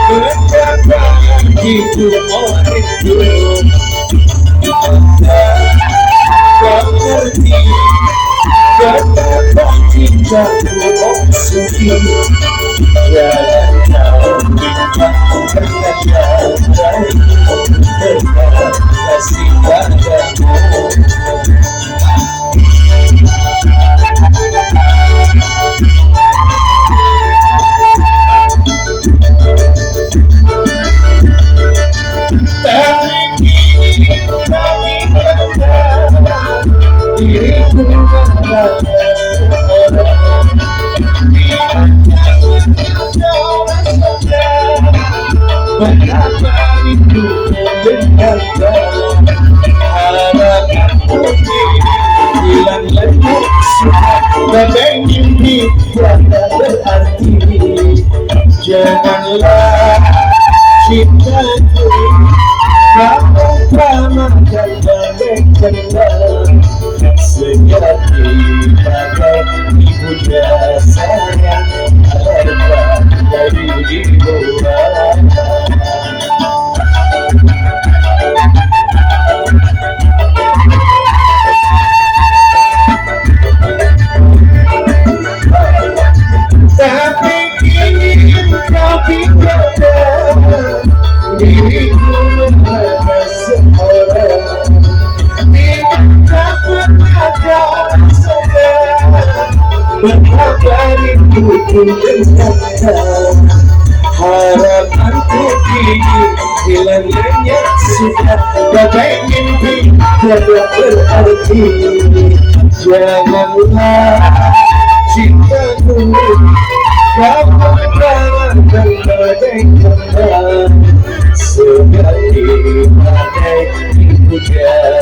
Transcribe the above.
betapa hidup orang itu tak mengerti betapa cinta orang suci. Jangan kau terkata baik dengan kasih padamu. Diriku merasa seorang betapa itu mendengarkan harapanku hilang lenyap sudah bagai mimpi tiada berarti. Janganlah cintaku kamu ramakan bagaikan sejati bagai ibunda sayang harapan dari dibawa. Tapi kini kau tinggalkan diriku menjaga seorang tidak pernah sadar betapa rinduku dengankan. Harapanku kini hilang lenyap sudah bagai mimpi tiada berarti. Janganlah cintaku kamu ramakan bagaikan sejati bagai ibunda